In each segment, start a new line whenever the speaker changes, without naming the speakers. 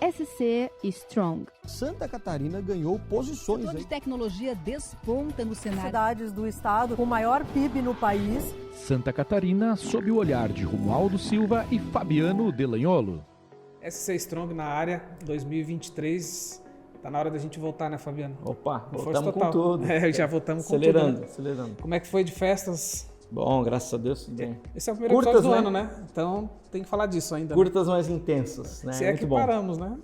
SC Strong.
Santa Catarina ganhou posições. O
setor de tecnologia desponta no cenário.
Cidades do estado com maior PIB no país.
Santa Catarina sob o olhar de Romualdo Silva e Fabiano Delanholo.
SC Strong na área, 2023. Tá na hora da gente voltar, né, Fabiano?
Opa, voltamos com tudo.
Já voltamos com
tudo.
Né?
Acelerando.
Como é que foi de festas?
Bom, graças a Deus, tudo bem.
Esse é o primeiro episódio do ano, né? Então tem que falar disso ainda.
Curtas, né? Mais intensas, né?
Se é muito que bom. Paramos, né?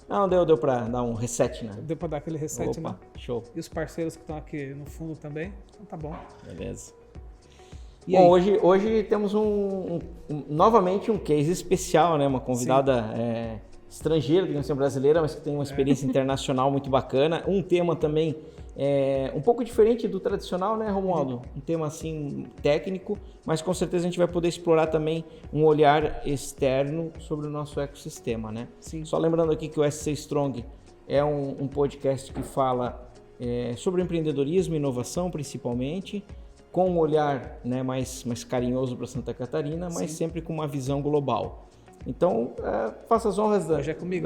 Não, deu pra dar um reset, né?
Deu pra dar aquele reset,
né?
Show. E os parceiros que estão aqui no fundo também? Então tá bom.
Beleza. Bom, hoje temos novamente um case especial, né? Uma convidada estrangeira, que não é brasileira, mas que tem uma experiência internacional muito bacana. Um tema também um pouco diferente do tradicional, né, Romualdo? Um tema assim técnico, mas com certeza a gente vai poder explorar também um olhar externo sobre o nosso ecossistema, né?
Sim.
Só lembrando aqui que o SC Strong é um podcast que fala sobre empreendedorismo e inovação, principalmente, com um olhar, né, mais carinhoso para Santa Catarina, mas sempre com uma visão global. Então, faça as honras da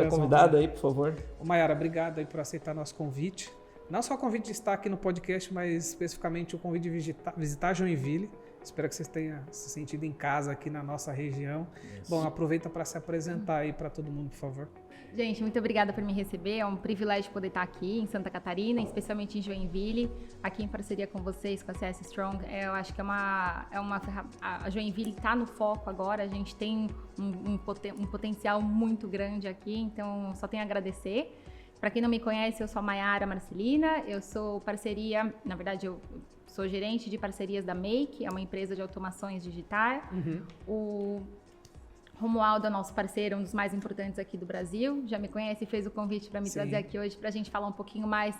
convidada aí, por favor.
Mayara, obrigado aí por aceitar nosso convite. Não só o convite de estar aqui no podcast, mas especificamente o convite de visitar Joinville. Espero que vocês tenham se sentido em casa aqui na nossa região. Isso. Bom, aproveita para se apresentar aí para todo mundo, por favor.
Gente, muito obrigada por me receber. É um privilégio poder estar aqui em Santa Catarina, especialmente em Joinville, aqui em parceria com vocês, com a CS Strong. Eu acho que a Joinville está no foco agora. A gente tem um potencial muito grande aqui, então só tenho a agradecer. Para quem não me conhece, eu sou a Mayara Marcelina, eu sou parceria, na verdade eu sou gerente de parcerias da Make, é uma empresa de automações digitais. O Romualdo é nosso parceiro, um dos mais importantes aqui do Brasil, já me conhece e fez o convite para me trazer aqui hoje para a gente falar um pouquinho mais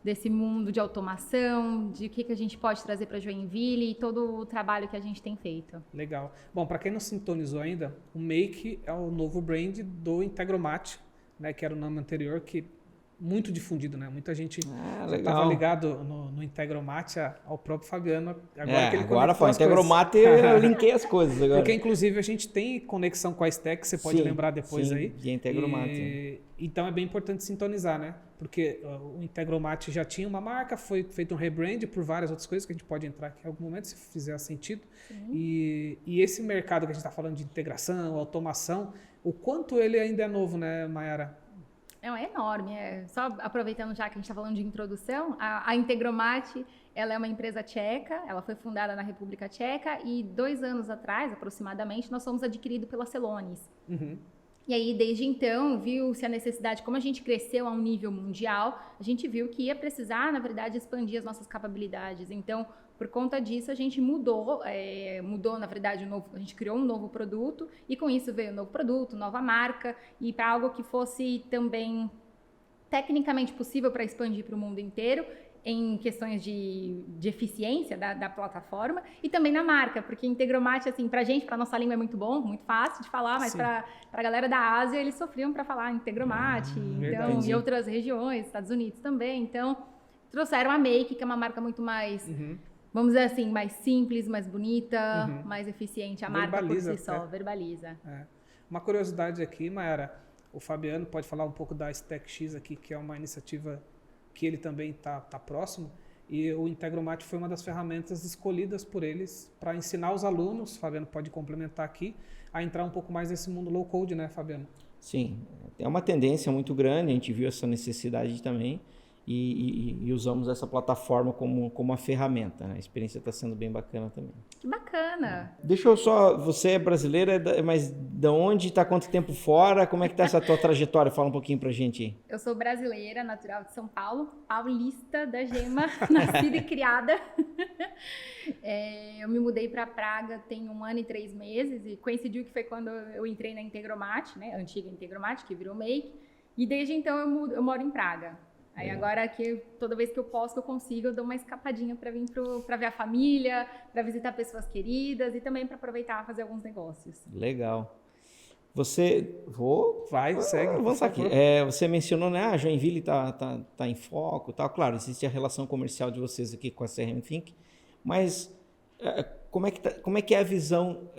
desse mundo de automação, de o que a gente pode trazer para Joinville e todo o trabalho que a gente tem feito.
Legal. Bom, para quem não sintonizou ainda, o Make é o novo brand do Integromat, né, que era o nome anterior, que muito difundido, né? Muita gente estava ligado no Integromat ao próprio Fabiano.
Agora foi Integromat, eu linkei as coisas agora.
Porque inclusive a gente tem conexão com a Stack, você pode lembrar depois aí.
De Integromat.
Então é bem importante sintonizar, né? Porque o Integromat já tinha uma marca, foi feito um rebrand por várias outras coisas que a gente pode entrar aqui em algum momento, se fizer sentido. E esse mercado que a gente está falando de integração, automação, o quanto ele ainda é novo, né, Mayara?
É enorme. Só aproveitando já que a gente está falando de introdução, a Integromat, ela é uma empresa tcheca, ela foi fundada na República Tcheca e 2 anos atrás, aproximadamente, nós fomos adquiridos pela Celonis. E aí, desde então, viu-se a necessidade, como a gente cresceu a um nível mundial, a gente viu que ia precisar, na verdade, expandir as nossas capacidades. Então, por conta disso, a gente mudou, na verdade, a gente criou um novo produto e com isso veio um novo produto, nova marca e para algo que fosse também tecnicamente possível para expandir para o mundo inteiro em questões de eficiência da plataforma e também na marca, porque Integromat, assim, pra gente, pra nossa língua é muito bom, muito fácil de falar, mas pra galera da Ásia, eles sofriam para falar Integromat, então, e outras regiões, Estados Unidos também, então trouxeram a Make, que é uma marca muito mais... Vamos dizer assim, mais simples, mais bonita, mais eficiente. A marca por si só, verbaliza.
Uma curiosidade aqui, Mayara, o Fabiano pode falar um pouco da StackX aqui, que é uma iniciativa que ele também está próximo. E o Integromat foi uma das ferramentas escolhidas por eles para ensinar os alunos, o Fabiano pode complementar aqui, a entrar um pouco mais nesse mundo low-code, né, Fabiano?
Sim, é uma tendência muito grande, a gente viu essa necessidade também. E usamos essa plataforma como uma ferramenta, né? A experiência está sendo bem bacana também.
Que bacana!
Deixa eu só... Você é brasileira, mas de onde está? Quanto tempo fora? Como é que está essa tua trajetória? Fala um pouquinho pra gente aí.
Eu sou brasileira, natural de São Paulo, paulista da Gema, nascida e criada. Eu me mudei para Praga tem 1 ano e 3 meses e coincidiu que foi quando eu entrei na Integromat, né? A antiga Integromat, que virou Make. E desde então eu moro em Praga. Aí agora que toda vez que eu posso, que eu consigo, eu dou uma escapadinha para vir para ver a família, para visitar pessoas queridas e também para aproveitar fazer alguns negócios.
Legal. Você...
Segue.
Vamos aqui. Você mencionou, né? A Joinville tá em foco e tal. Claro, existe a relação comercial de vocês aqui com a CRM Think, mas como é que é a visão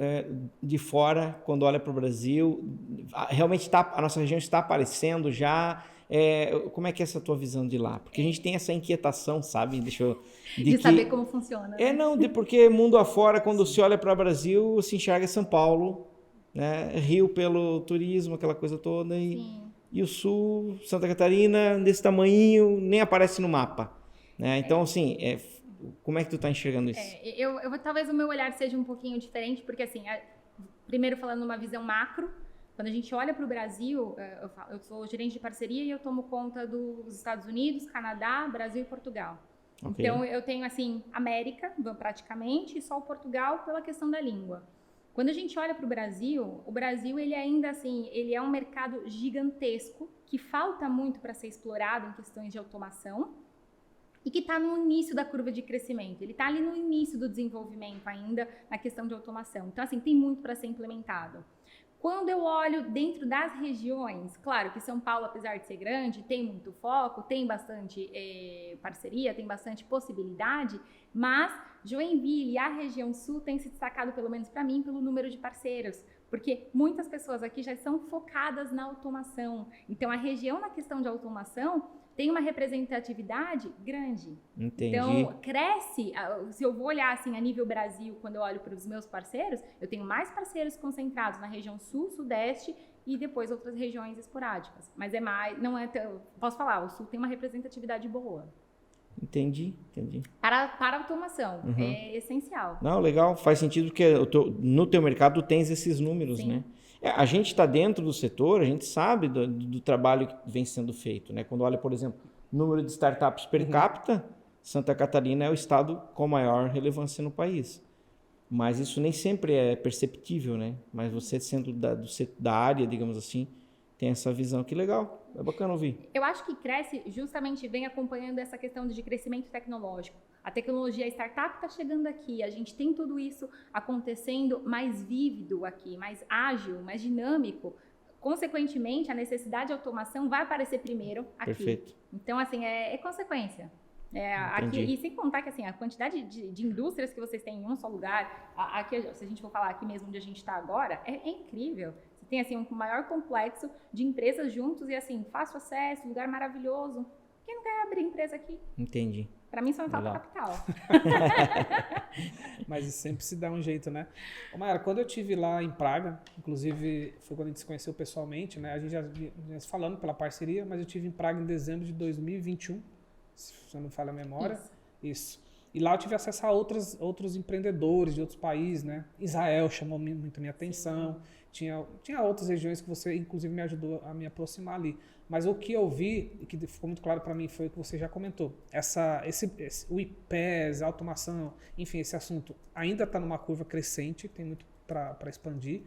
de fora quando olha para o Brasil? Realmente a nossa região está aparecendo já? Como é que é essa tua visão de lá? Porque a gente tem essa inquietação, sabe?
De saber como funciona.
Porque mundo afora, quando se olha para o Brasil, se enxerga São Paulo, né? Rio pelo turismo, aquela coisa toda, e o Sul, Santa Catarina, desse tamanho, nem aparece no mapa, né? Então, assim, como é que tu está enxergando isso?
Talvez o meu olhar seja um pouquinho diferente, porque, assim, primeiro falando numa visão macro, quando a gente olha para o Brasil, eu sou gerente de parceria e eu tomo conta dos Estados Unidos, Canadá, Brasil e Portugal. Okay. Então, eu tenho, assim, América, praticamente, e só o Portugal pela questão da língua. Quando a gente olha para o Brasil, ele ainda, assim, ele é um mercado gigantesco, que falta muito para ser explorado em questões de automação, e que está no início da curva de crescimento. Ele está ali no início do desenvolvimento ainda na questão de automação. Então, assim, tem muito para ser implementado. Quando eu olho dentro das regiões, claro que São Paulo, apesar de ser grande, tem muito foco, tem bastante parceria, tem bastante possibilidade, mas Joinville e a região sul tem se destacado, pelo menos para mim, pelo número de parceiros, porque muitas pessoas aqui já são focadas na automação. Então, a região na questão de automação tem uma representatividade grande.
Entendi.
Então, cresce, se eu vou olhar assim a nível Brasil, quando eu olho para os meus parceiros, eu tenho mais parceiros concentrados na região sul, sudeste e depois outras regiões esporádicas. Mas posso falar, o sul tem uma representatividade boa.
Entendi.
Para a automação, é essencial.
Não, legal, faz sentido porque no teu mercado tu tens esses números, né? A gente está dentro do setor, a gente sabe do trabalho que vem sendo feito, né? Quando olha, por exemplo, o número de startups per capita, Santa Catarina é o estado com maior relevância no país. Mas isso nem sempre é perceptível, né? Mas você sendo da área, digamos assim, tem essa visão. Que legal, é bacana ouvir.
Eu acho que cresce justamente, vem acompanhando essa questão de crescimento tecnológico. A tecnologia, a startup está chegando aqui, a gente tem tudo isso acontecendo mais vívido aqui, mais ágil, mais dinâmico. Consequentemente, a necessidade de automação vai aparecer primeiro aqui.
Perfeito.
Então, assim, é consequência. Aqui, e sem contar que assim, a quantidade de indústrias que vocês têm em um só lugar, aqui, se a gente for falar aqui mesmo onde a gente está agora, é incrível. Você tem assim, um maior complexo de empresas juntos e assim, fácil acesso, lugar maravilhoso. Quem não quer abrir empresa aqui?
Entendi.
Para mim, só não falta capital.
Mas sempre se dá um jeito, né? Ô, Mayara, quando eu estive lá em Praga, inclusive foi quando a gente se conheceu pessoalmente, né? A gente já falando pela parceria, mas eu estive em Praga em dezembro de 2021, se eu não falha a memória. Isso. E lá eu tive acesso a outros empreendedores de outros países, né? Israel chamou muito a minha atenção. Tinha outras regiões que você, inclusive, me ajudou a me aproximar ali. Mas o que eu vi, e que ficou muito claro para mim, foi o que você já comentou. O IPES, a automação, enfim, esse assunto ainda está numa curva crescente, tem muito para expandir.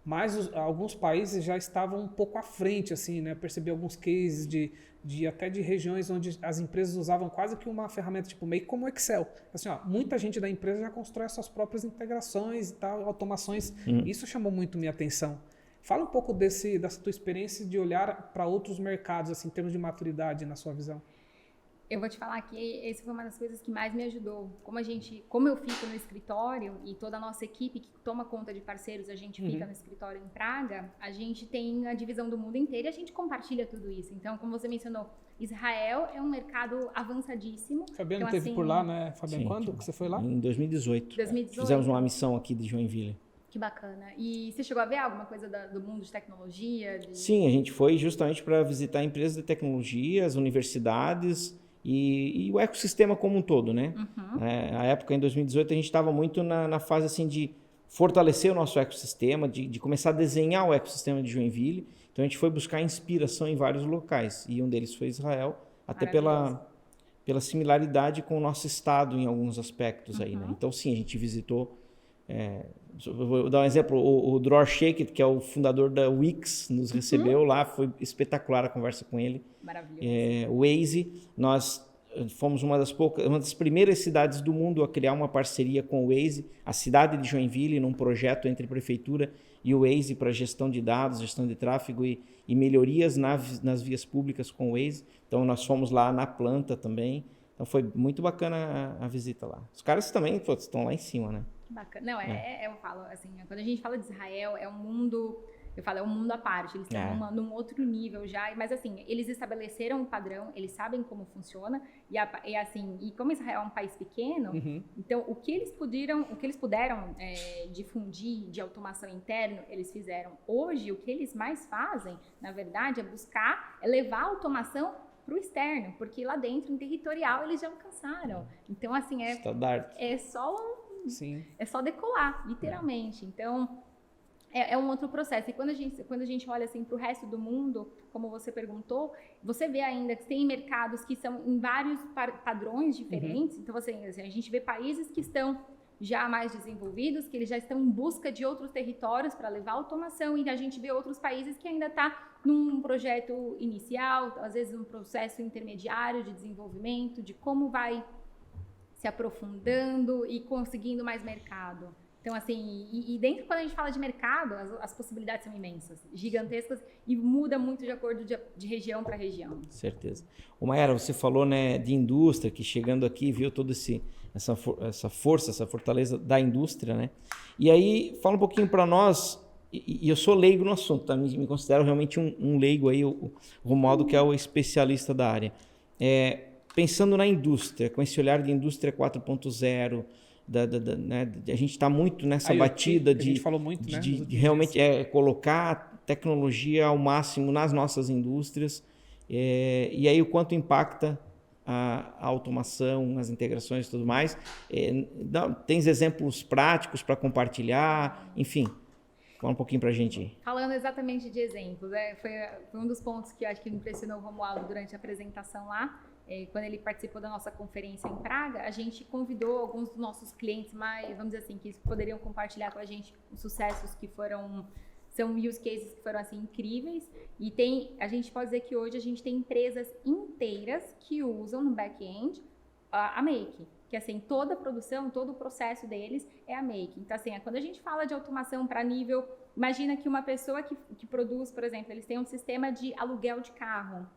Mas alguns países já estavam um pouco à frente, assim, né? Percebi alguns cases até de regiões onde as empresas usavam quase que uma ferramenta tipo meio como o Excel. Assim, ó, muita gente da empresa já constrói as suas próprias integrações e tal, automações. Isso chamou muito minha atenção. Fala um pouco dessa tua experiência de olhar para outros mercados, assim, em termos de maturidade, na sua visão.
Eu vou te falar que essa foi uma das coisas que mais me ajudou. Como eu fico no escritório e toda a nossa equipe que toma conta de parceiros, a gente fica no escritório em Praga, a gente tem a divisão do mundo inteiro e a gente compartilha tudo isso. Então, como você mencionou, Israel é um mercado avançadíssimo.
Fabiano
então,
teve por lá, né? Fabiano,
sim,
quando que você foi lá?
Em 2018.
2018.
Fizemos uma missão aqui de Joinville.
Que bacana. E você chegou a ver alguma coisa do mundo de tecnologia?
Sim, a gente foi justamente para visitar empresas de tecnologia, as universidades e o ecossistema como um todo, né? A época, em 2018, a gente estava muito na fase assim, de fortalecer o nosso ecossistema, de começar a desenhar o ecossistema de Joinville. Então, a gente foi buscar inspiração em vários locais. E um deles foi Israel, até pela similaridade com o nosso estado em alguns aspectos aí, né? Então, sim, a gente visitou... vou dar um exemplo, o Dror Sheikh, que é o fundador da Wix, nos recebeu lá, foi espetacular a conversa com ele.
Maravilhoso.
O Waze, nós fomos uma das primeiras cidades do mundo a criar uma parceria com o Waze, a cidade de Joinville, num projeto entre a prefeitura e o Waze para gestão de dados, gestão de tráfego e melhorias nas vias públicas com o Waze. Então nós fomos lá na planta também. Então foi muito bacana a visita lá. Os caras também estão lá em cima, né?
Bacana. Não, eu falo, assim, quando a gente fala de Israel, é um mundo, eu falo, é um mundo à parte, eles estão num outro nível já, mas assim, eles estabeleceram um padrão, eles sabem como funciona, e como Israel é um país pequeno, então o que eles puderam difundir de automação interna, eles fizeram. Hoje, o que eles mais fazem, na verdade, é levar a automação para o externo, porque lá dentro, em territorial, eles já alcançaram. Então, assim, é só decolar, literalmente. Então, é um outro processo. E quando a gente olha assim para o resto do mundo, como você perguntou, você vê ainda que tem mercados que são em vários padrões diferentes. Então, assim, a gente vê países que estão já mais desenvolvidos, que eles já estão em busca de outros territórios para levar automação, e a gente vê outros países que ainda está num projeto inicial, às vezes um processo intermediário de desenvolvimento, de como vai se aprofundando e conseguindo mais mercado. Então, assim, e dentro, quando a gente fala de mercado, as possibilidades são imensas, gigantescas, e muda muito de acordo de região para região.
Certeza. Ô Mayara, você falou, né, de indústria, que chegando aqui viu toda essa força, essa fortaleza da indústria, né? E aí, fala um pouquinho para nós, e eu sou leigo no assunto, tá? Me considero realmente um leigo aí, o Romualdo, que é o especialista da área. Pensando na indústria, com esse olhar de indústria 4.0, né, a gente está muito nessa batida de, a gente falou muito, né, de realmente colocar tecnologia ao máximo nas nossas indústrias, e aí o quanto impacta a automação, as integrações e tudo mais. Tens exemplos práticos para compartilhar? Enfim, fala um pouquinho para a gente.
Falando exatamente de exemplos, foi um dos pontos que eu acho que impressionou o Romualdo durante a apresentação lá. Quando ele participou da nossa conferência em Praga, a gente convidou alguns dos nossos clientes mais, vamos dizer assim, que poderiam compartilhar com a gente os sucessos que são use cases que foram assim incríveis. E a gente pode dizer que hoje a gente tem empresas inteiras que usam no back-end a Make, que assim, toda a produção, todo o processo deles é a Make. Então assim, quando a gente fala de automação para nível, imagina que uma pessoa que produz, por exemplo, eles têm um sistema de aluguel de carro.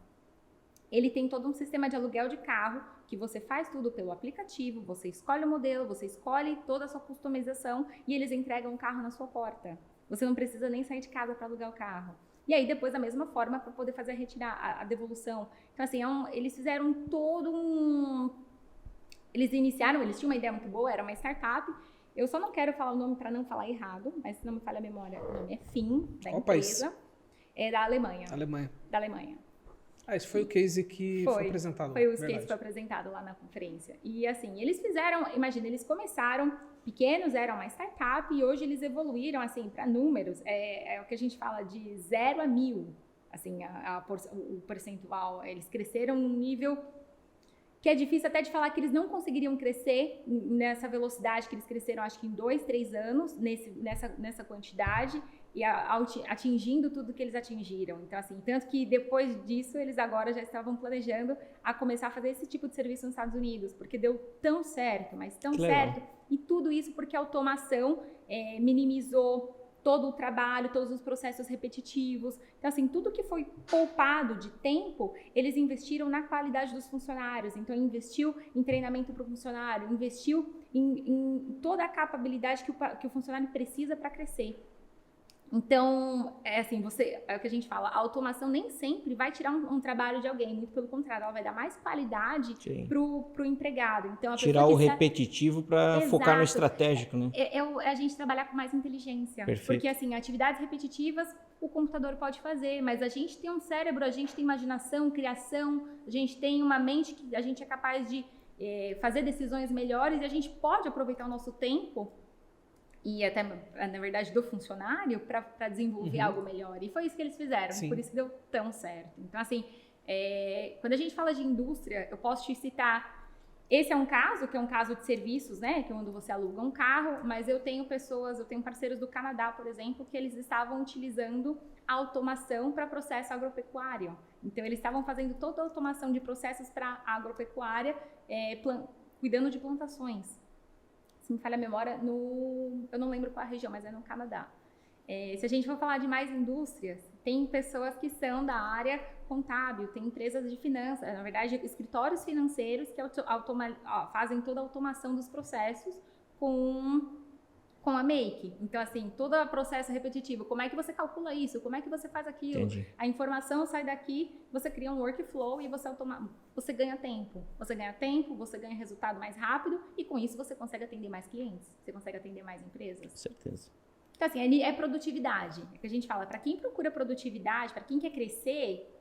Ele tem todo um sistema de aluguel de carro, que você faz tudo pelo aplicativo, você escolhe o modelo, você escolhe toda a sua customização e eles entregam o carro na sua porta. Você não precisa nem sair de casa para alugar o carro. E aí depois, da mesma forma, para poder fazer a devolução. Então assim, eles fizeram eles tinham uma ideia muito boa, era uma startup. Eu só não quero falar o nome para não falar errado, mas se não me falha a memória, o nome é FIM, da empresa. País? É da Alemanha. Da Alemanha.
Esse foi o case que foi apresentado.
Foi o case que foi apresentado lá na conferência. E assim, eles fizeram, imagina, eles começaram pequenos, eram uma startup, e hoje eles evoluíram, assim, para números, é o que a gente fala de 0 a 1000, assim, o percentual. Eles cresceram num nível que é difícil até de falar que eles não conseguiriam crescer nessa velocidade que eles cresceram, acho que em 2, 3 anos, nessa quantidade, e atingindo tudo que eles atingiram. Então, assim, tanto que depois disso, eles agora já estavam planejando a começar a fazer esse tipo de serviço nos Estados Unidos, porque deu tão certo, mas tão certo, e tudo isso porque a automação minimizou todo o trabalho, todos os processos repetitivos. Então, assim, tudo que foi poupado de tempo, eles investiram na qualidade dos funcionários. Então, investiu em treinamento para o funcionário, investiu em toda a capacidade que o funcionário precisa para crescer. Então, é o que a gente fala, a automação nem sempre vai tirar um trabalho de alguém, muito pelo contrário, ela vai dar mais qualidade pro empregado. Então,
tirar o repetitivo para focar no estratégico, né?
É a gente trabalhar com mais inteligência.
Perfeito.
Porque, assim, atividades repetitivas o computador pode fazer, mas a gente tem um cérebro, a gente tem imaginação, criação, a gente tem uma mente que a gente é capaz de fazer decisões melhores, e a gente pode aproveitar o nosso tempo e até, na verdade, do funcionário para desenvolver algo melhor. E foi isso que eles fizeram, por isso que deu tão certo. Então, assim, quando a gente fala de indústria, eu posso te citar, esse é um caso, que é um caso de serviços, né, que é quando você aluga um carro, mas eu tenho parceiros do Canadá, por exemplo, que eles estavam utilizando a automação para processo agropecuário. Então, eles estavam fazendo toda a automação de processos para agropecuária, cuidando de plantações. Se me falha a memória, eu não lembro qual a região, mas é no Canadá. Se a gente for falar de mais indústrias, tem pessoas que são da área contábil, tem empresas de finanças, na verdade, escritórios financeiros que fazem toda a automação dos processos com com a Make. Então, assim, todo o processo repetitivo, como é que você calcula isso? Como é que você faz aquilo?
Entendi.
A informação sai daqui, você cria um workflow e você ganha tempo. Você ganha tempo, você ganha resultado mais rápido e com isso você consegue atender mais clientes, você consegue atender mais empresas.
Com certeza.
Então, assim, é produtividade. É que a gente fala, para quem procura produtividade, para quem quer crescer,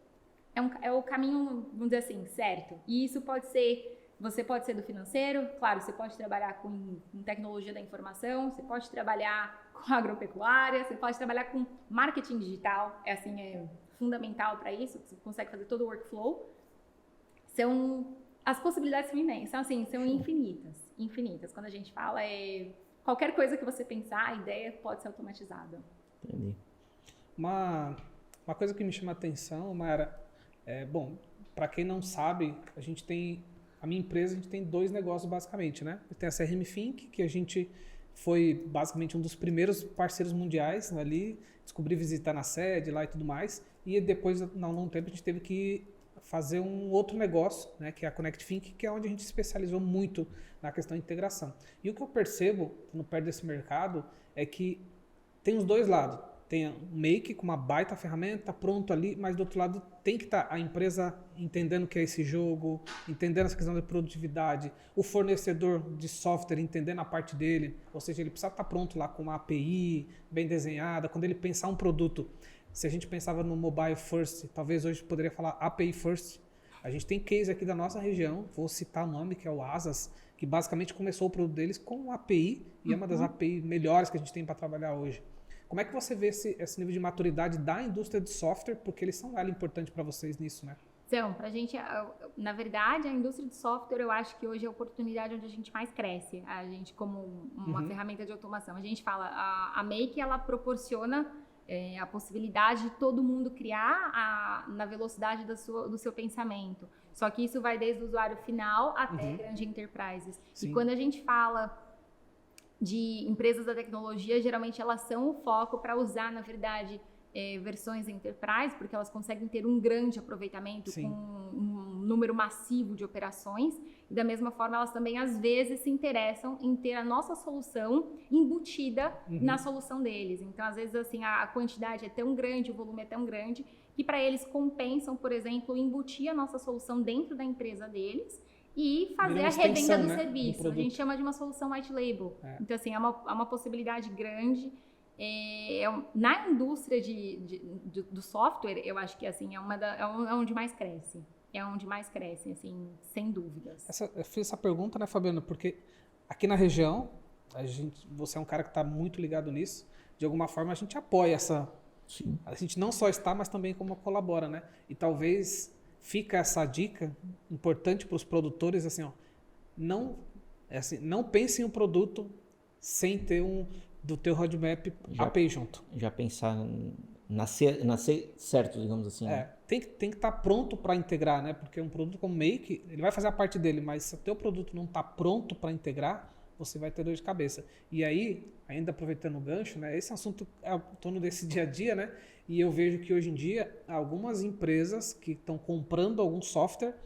é o caminho, vamos dizer assim, certo. E isso pode ser... Você pode ser do financeiro, claro, você pode trabalhar com tecnologia da informação, você pode trabalhar com agropecuária, você pode trabalhar com marketing digital, é fundamental para isso, você consegue fazer todo o workflow. As possibilidades são infinitas. Quando a gente fala, qualquer coisa que você pensar, a ideia pode ser automatizada.
Entendi.
Uma coisa que me chama a atenção, Mayara, bom, para quem não sabe, a minha empresa, a gente tem 2 negócios basicamente, né? Tem a CRM Think, que a gente foi basicamente um dos primeiros parceiros mundiais ali, descobri visitar na sede lá e tudo mais, e depois, não longo tempo, a gente teve que fazer um outro negócio, né? Que é a Connect Think, que é onde a gente se especializou muito na questão de integração. E o que eu percebo, no perto desse mercado, é que tem os 2 lados. Tem o Make com uma baita ferramenta, pronto ali, mas do outro lado tem que estar a empresa entendendo o que é esse jogo, entendendo essa questão da produtividade, o fornecedor de software entendendo a parte dele, ou seja, ele precisa estar pronto lá com uma API bem desenhada, quando ele pensar um produto. Se a gente pensava no mobile first, talvez hoje poderia falar API first. A gente tem case aqui da nossa região, vou citar o nome, que é o Asas, que basicamente começou o produto deles com API, e é uma das API melhores que a gente tem para trabalhar hoje. Como é que você vê esse nível de maturidade da indústria de software? Porque eles são ela importante para vocês nisso, né?
Então, pra gente, na verdade, a indústria de software, eu acho que hoje é a oportunidade onde a gente mais cresce. A gente, como uma ferramenta de automação, a gente fala, a Make, ela proporciona a possibilidade de todo mundo criar na velocidade do seu pensamento. Só que isso vai desde o usuário final até grandes enterprises.
Sim.
E quando a gente fala de empresas da tecnologia, geralmente elas são o foco para usar, na verdade, versões enterprise, porque elas conseguem ter um grande aproveitamento
Sim.
com um número massivo de operações. E da mesma forma, elas também, às vezes, se interessam em ter a nossa solução embutida na solução deles. Então, às vezes, assim, a quantidade é tão grande, o volume é tão grande, que para eles compensam, por exemplo, embutir a nossa solução dentro da empresa deles e fazer a revenda do serviço. A gente chama de uma solução white label. Então, assim, é uma possibilidade grande. Na indústria do software, eu acho que assim, é onde mais cresce. É onde mais cresce, assim, sem dúvidas.
Eu fiz essa pergunta, né, Fabiana? Porque aqui na região, você é um cara que está muito ligado nisso. De alguma forma, a gente apoia essa... Sim. A gente não só está, mas também como colabora, né? E talvez fica essa dica importante para os produtores, assim, ó, não pense em um produto sem ter do teu roadmap API junto.
Já pensar nascer certo, digamos assim. Né?
Tem que estar pronto para integrar, né? Porque um produto como Make, ele vai fazer a parte dele, mas se o teu produto não está pronto para integrar, você vai ter dor de cabeça. E aí, ainda aproveitando o gancho, né? Esse assunto é em torno desse dia a dia, né? E eu vejo que hoje em dia, algumas empresas que estão comprando algum software,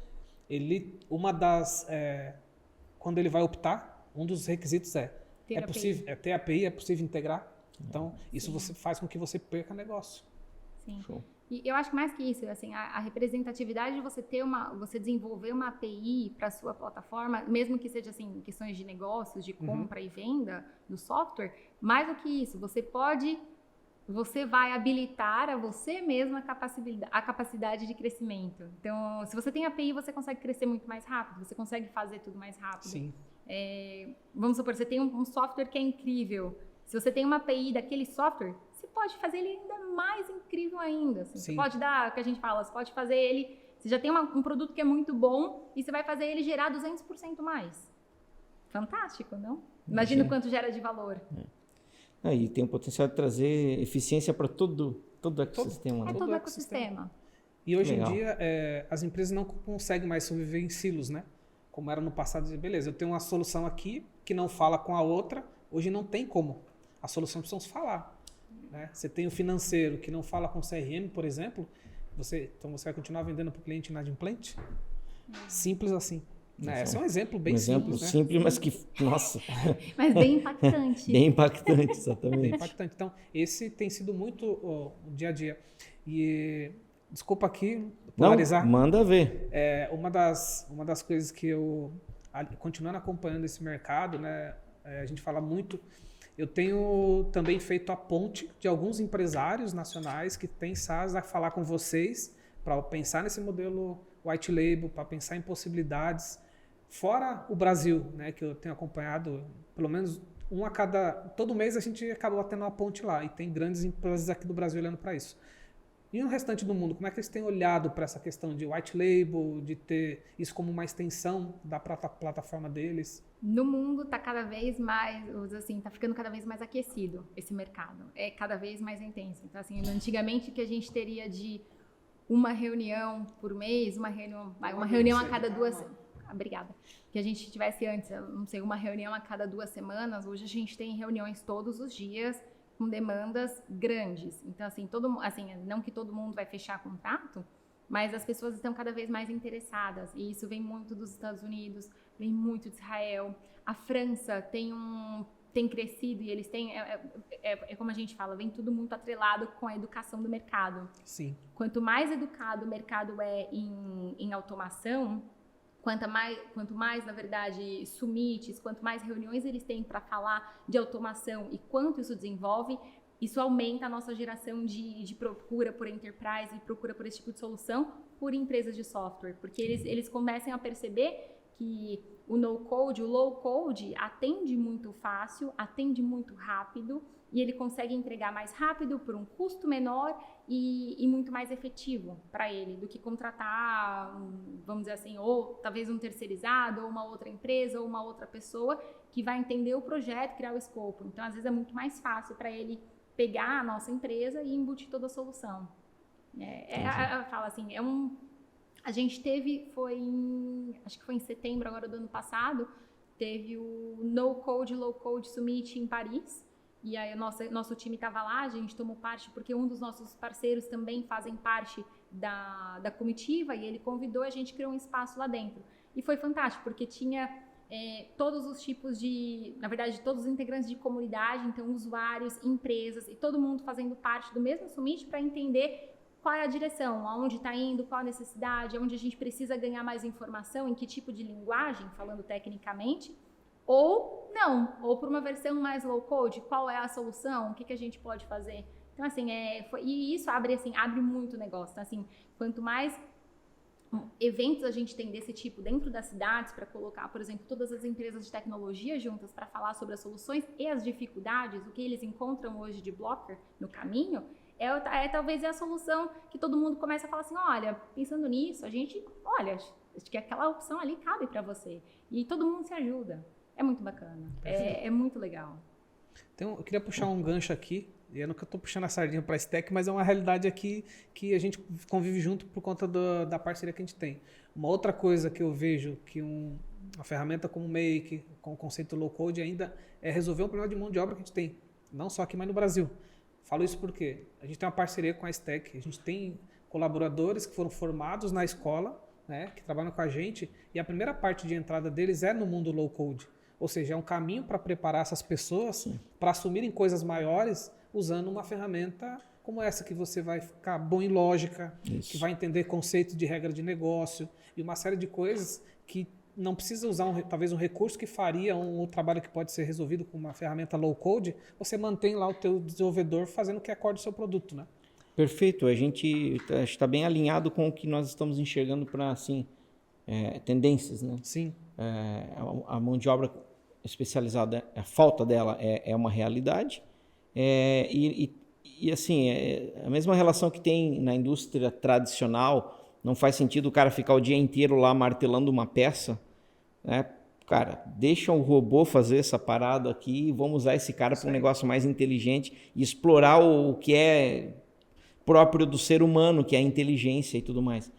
quando ele vai optar, um dos requisitos é ter API, é possível integrar. Então, isso você faz com que você perca negócio.
Sim. Show. E eu acho que mais que isso, assim, a representatividade de você desenvolver uma API para a sua plataforma, mesmo que seja assim, questões de negócios, de compra e venda do software, mais do que isso, você vai habilitar a você mesmo a capacidade de crescimento. Então, se você tem API, você consegue crescer muito mais rápido, você consegue fazer tudo mais rápido.
Sim.
Vamos supor, você tem um software que é incrível. Se você tem uma API daquele software, você pode fazer ele ainda mais incrível ainda. Assim. Você pode dar, o que a gente fala, você pode fazer ele... Você já tem um produto que é muito bom e você vai fazer ele gerar 200% mais. Fantástico, não? Imagina o quanto gera de valor.
E tem o potencial de trazer eficiência para todo o ecossistema.
Todo o ecossistema.
E hoje em dia, as empresas não conseguem mais sobreviver em silos, né? Como era no passado, dizer, beleza, eu tenho uma solução aqui que não fala com a outra, hoje não tem como. A solução precisa falar. Né? Você tem o financeiro que não fala com o CRM, por exemplo, então você vai continuar vendendo para o cliente inadimplente? Simples assim. Esse é um exemplo bem
simples, né? Simples, mas que, nossa...
Mas bem impactante.
Bem impactante, exatamente.
Bem impactante. Então, esse tem sido muito o dia a dia. E, desculpa aqui, polarizar.
Não, manda ver.
Uma das coisas que eu, continuando acompanhando esse mercado, né, a gente fala muito... Eu tenho também feito a ponte de alguns empresários nacionais que têm SaaS a falar com vocês para pensar nesse modelo white label, para pensar em possibilidades fora o Brasil, né, que eu tenho acompanhado, pelo menos todo mês a gente acaba tendo uma ponte lá e tem grandes empresas aqui do Brasil olhando para isso. E no restante do mundo, como é que eles têm olhado para essa questão de white label, de ter isso como uma extensão da plataforma deles?
No mundo está cada vez mais, assim, está ficando cada vez mais aquecido esse mercado. É cada vez mais intenso. Então, assim, antigamente que a gente teria de uma reunião por mês, uma reunião a cada 2... Obrigada. Que a gente tivesse antes, não sei, uma reunião a cada 2 semanas. Hoje a gente tem reuniões todos os dias com demandas grandes. Então, assim, não que todo mundo vai fechar contrato, mas as pessoas estão cada vez mais interessadas. E isso vem muito dos Estados Unidos, vem muito de Israel. A França tem crescido e eles têm, como a gente fala, vem tudo muito atrelado com a educação do mercado.
Sim.
Quanto mais educado o mercado é em automação, quanto mais, na verdade, summits, quanto mais reuniões eles têm para falar de automação e quanto isso desenvolve, isso aumenta a nossa geração de procura por enterprise e procura por esse tipo de solução por empresas de software, porque eles começam a perceber que o no-code, o low-code atende muito fácil, atende muito rápido e ele consegue entregar mais rápido por um custo menor e muito mais efetivo para ele do que contratar, vamos dizer assim, ou talvez um terceirizado, ou uma outra empresa, ou uma outra pessoa que vai entender o projeto, criar o escopo. Então, às vezes é muito mais fácil para ele pegar a nossa empresa e embutir toda a solução. Eu falo assim, a gente teve, acho que foi em setembro agora do ano passado, teve o No Code, Low Code Summit em Paris, e aí nosso time estava lá, a gente tomou parte, porque um dos nossos parceiros também fazem parte da comitiva, e ele convidou, a gente criou um espaço lá dentro. E foi fantástico, porque tinha todos os tipos na verdade, todos os integrantes de comunidade, então usuários, empresas, e todo mundo fazendo parte do mesmo summit para entender qual é a direção, aonde está indo, qual a necessidade, aonde a gente precisa ganhar mais informação, em que tipo de linguagem, falando tecnicamente, ou não, ou por uma versão mais low code, qual é a solução, o que a gente pode fazer. Então, assim, e isso abre muito o negócio. Então, assim, quanto mais eventos a gente tem desse tipo dentro das cidades para colocar, por exemplo, todas as empresas de tecnologia juntas para falar sobre as soluções e as dificuldades, o que eles encontram hoje de blocker no caminho, talvez é a solução que todo mundo começa a falar assim, olha, pensando nisso, acho que aquela opção ali cabe para você. E todo mundo se ajuda. É muito bacana. É muito legal.
Então, eu queria puxar um gancho aqui, e eu nunca estou puxando a sardinha para a Stack, mas é uma realidade aqui que a gente convive junto por conta da parceria que a gente tem. Uma outra coisa que eu vejo que uma ferramenta como o Make, com o conceito low code, ainda é resolver um problema de mão de obra que a gente tem, não só aqui, mas no Brasil. Falo isso porque a gente tem uma parceria com a Stack, a gente tem colaboradores que foram formados na escola, né, que trabalham com a gente, e a primeira parte de entrada deles é no mundo low code. Ou seja, é um caminho para preparar essas pessoas para assumirem coisas maiores usando uma ferramenta como essa, que você vai ficar bom em lógica, que vai entender conceito de regra de negócio e uma série de coisas que não precisa usar talvez um recurso que faria um trabalho que pode ser resolvido com uma ferramenta low code, você mantém lá o teu desenvolvedor fazendo o que acorde o seu produto, né?
Perfeito, a gente está bem alinhado com o que nós estamos enxergando para, assim, tendências, né? Sim. A mão de obra especializada, a falta dela é uma realidade, e assim, a mesma relação que tem na indústria tradicional. Não faz sentido o cara ficar o dia inteiro lá martelando uma peça, né? Cara, deixa o robô fazer essa parada aqui e vamos usar esse cara para um negócio mais inteligente e explorar o que é próprio do ser humano, que é a inteligência e tudo mais.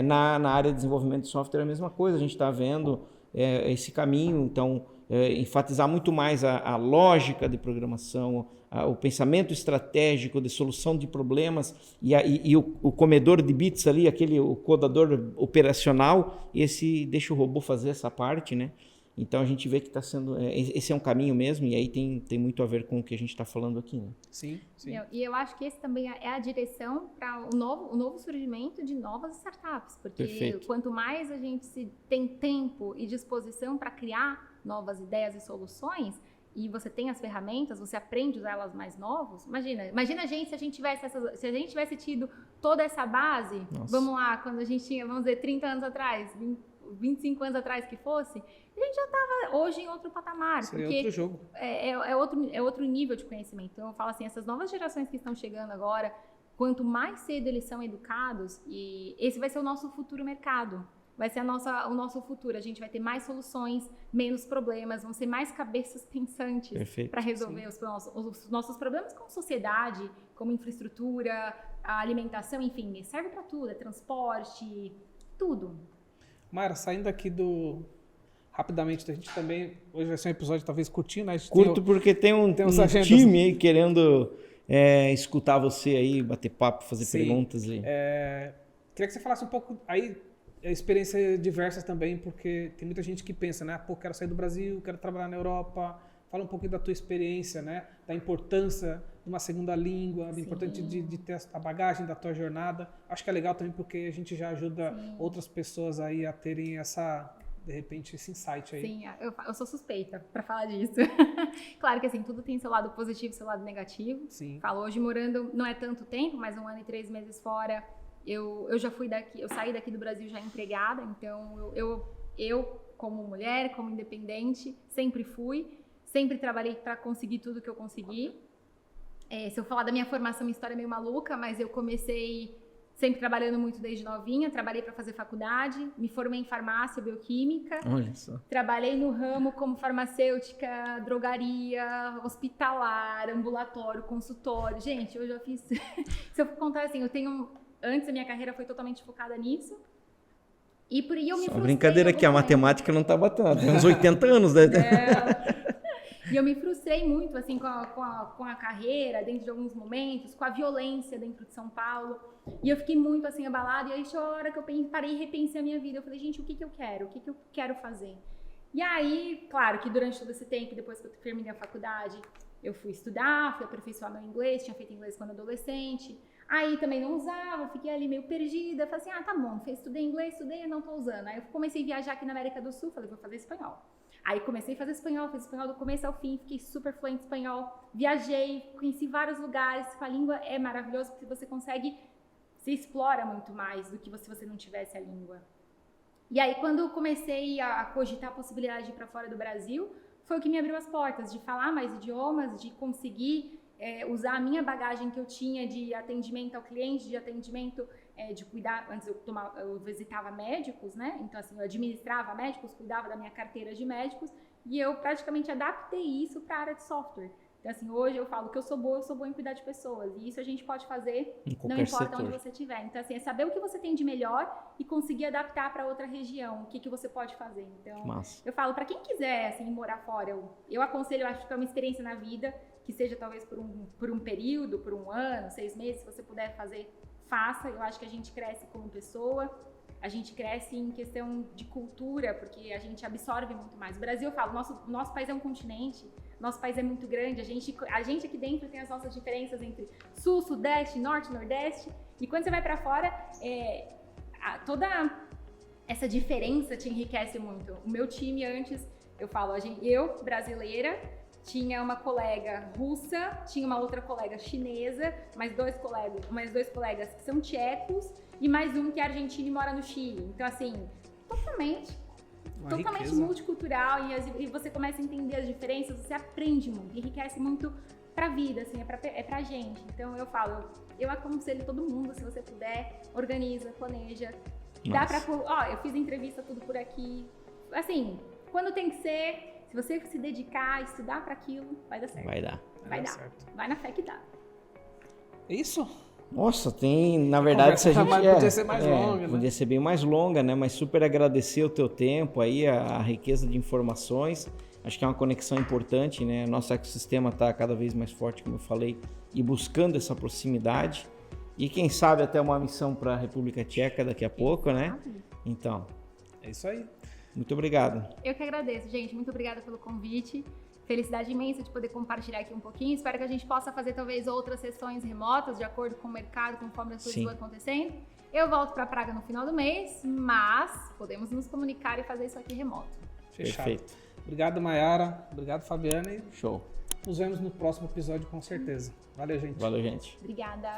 Na área de desenvolvimento de software é a mesma coisa, a gente está vendo esse caminho. Então, enfatizar muito mais a lógica de programação, o pensamento estratégico de solução de problemas e o comedor de bits ali, o codador operacional, esse deixa o robô fazer essa parte, né? Então a gente vê que está sendo, esse é um caminho mesmo, e aí tem muito a ver com o que a gente está falando aqui, né?
Sim.
E eu acho que esse também é a direção para o novo surgimento de novas startups, porque
Perfeito.
Quanto mais a gente tem tempo e disposição para criar novas ideias e soluções, e você tem as ferramentas, você aprende a usar elas mais novos. Imagina a gente se a gente tivesse tido toda essa base.
Nossa.
Vamos lá, quando a gente tinha, vamos dizer, 30 anos atrás, 25 anos atrás que fosse, a gente já estava hoje em outro patamar.
Seria
porque
outro jogo.
É outro nível de conhecimento. Então eu falo assim, essas novas gerações que estão chegando agora, quanto mais cedo eles são educados, e esse vai ser o nosso futuro mercado. Vai ser o nosso futuro. A gente vai ter mais soluções, menos problemas, vão ser mais cabeças pensantes para resolver os nossos problemas como sociedade, como infraestrutura, a alimentação, enfim, serve para tudo, é transporte, tudo.
Mayara, saindo aqui rapidamente, a gente também, hoje vai ser um episódio talvez curtinho, né?
Curto porque tem um time aí querendo escutar você aí, bater papo, fazer perguntas.
Queria que você falasse um pouco aí, experiências diversas também, porque tem muita gente que pensa, né? Pô, quero sair do Brasil, quero trabalhar na Europa. Fala um pouquinho da tua experiência, né? Da importância de uma segunda língua, da importância de ter a bagagem da tua jornada. Acho que é legal também porque a gente já ajuda outras pessoas aí a terem de repente, esse insight aí.
Sim, eu sou suspeita para falar disso. Claro que assim, tudo tem seu lado positivo e seu lado negativo.
Sim.
Falo, hoje morando, não é tanto tempo, mas 1 ano e 3 meses fora, eu já fui daqui, eu saí daqui do Brasil já empregada, então eu como mulher, como independente, sempre trabalhei para conseguir tudo que eu consegui. Se eu falar da minha formação, minha história é meio maluca, mas eu comecei sempre trabalhando muito desde novinha, trabalhei para fazer faculdade, me formei em farmácia bioquímica.
Olha só.
Trabalhei no ramo como farmacêutica, drogaria, hospitalar, ambulatório, consultório. Gente, eu já fiz... Se eu contar assim, antes a minha carreira foi totalmente focada nisso. E eu me frustrei.
Brincadeira aqui, a matemática não tá batendo. Tem uns 80 anos, né?
E eu me frustrei muito assim, com a carreira, dentro de alguns momentos, com a violência dentro de São Paulo. E eu fiquei muito assim, abalada. E aí, a hora que eu parei e repensei a minha vida, eu falei, gente, o que eu quero? O que eu quero fazer? E aí, claro que durante todo esse tempo, depois que eu terminei a faculdade, eu fui estudar, fui aperfeiçoar meu inglês, tinha feito inglês quando adolescente. Aí também não usava, fiquei ali meio perdida. Falei assim, tá bom, estudei inglês, eu não tô usando. Aí eu comecei a viajar aqui na América do Sul, falei, vou fazer espanhol. Aí comecei a fazer espanhol, fiz espanhol do começo ao fim, fiquei super fluente em espanhol. Viajei, conheci vários lugares, a língua é maravilhosa porque você se explora muito mais do que se você não tivesse a língua. E aí quando eu comecei a cogitar a possibilidade de ir para fora do Brasil, foi o que me abriu as portas, de falar mais idiomas, de conseguir usar a minha bagagem que eu tinha de atendimento ao cliente, de atendimento, de cuidar. Antes eu visitava médicos, né? Então assim, eu administrava médicos, cuidava da minha carteira de médicos e eu praticamente adaptei isso para a área de software. Então assim, hoje eu falo que eu sou boa em cuidar de pessoas e isso a gente pode fazer, não importa onde você estiver. Então assim, é saber o que você tem de melhor e conseguir adaptar para outra região, o que você pode fazer. Então, eu falo para quem quiser assim morar fora, eu aconselho, eu acho que é uma experiência na vida, que seja talvez por um período, por 1 ano, 6 meses, se você puder fazer, faça. Eu acho que a gente cresce como pessoa, a gente cresce em questão de cultura, porque a gente absorve muito mais. O Brasil, eu falo, nosso país é um continente, nosso país é muito grande, a gente aqui dentro tem as nossas diferenças entre sul, sudeste, norte, nordeste, e quando você vai para fora, toda essa diferença te enriquece muito. O meu time antes, eu falo, eu, brasileira, tinha uma colega russa, tinha uma outra colega chinesa, mais dois colegas que são tchecos e mais um que é argentino e mora no Chile. Então, assim, totalmente multicultural e você começa a entender as diferenças, você aprende muito, enriquece muito pra vida, assim, é pra gente. Então, eu falo, eu aconselho todo mundo, se você puder, organiza, planeja. Dá pra... eu fiz entrevista tudo por aqui. Assim, quando tem que ser... Se você se dedicar, estudar para aquilo, vai dar certo.
Vai dar.
Certo.
Vai na fé que dá.
É isso?
Nossa, na verdade, se a gente...
Podia ser mais longa, né?
Podia ser bem mais longa, né? Mas super agradecer o teu tempo aí, a riqueza de informações. Acho que é uma conexão importante, né? Nosso ecossistema está cada vez mais forte, como eu falei, e buscando essa proximidade. E quem sabe até uma missão para a República Tcheca daqui a pouco, né? Então,
É isso aí.
muito obrigado.
Eu que agradeço, gente. Muito obrigada pelo convite. Felicidade imensa de poder compartilhar aqui um pouquinho. Espero que a gente possa fazer talvez outras sessões remotas, de acordo com o mercado, conforme as coisas vão acontecendo. Eu volto para Praga no final do mês, mas podemos nos comunicar e fazer isso aqui remoto.
Fechado.
Perfeito.
Obrigado, Mayara. Obrigado, Fabiana. E
Show.
nos vemos no próximo episódio, com certeza. Valeu, gente.
Valeu, gente.
Obrigada.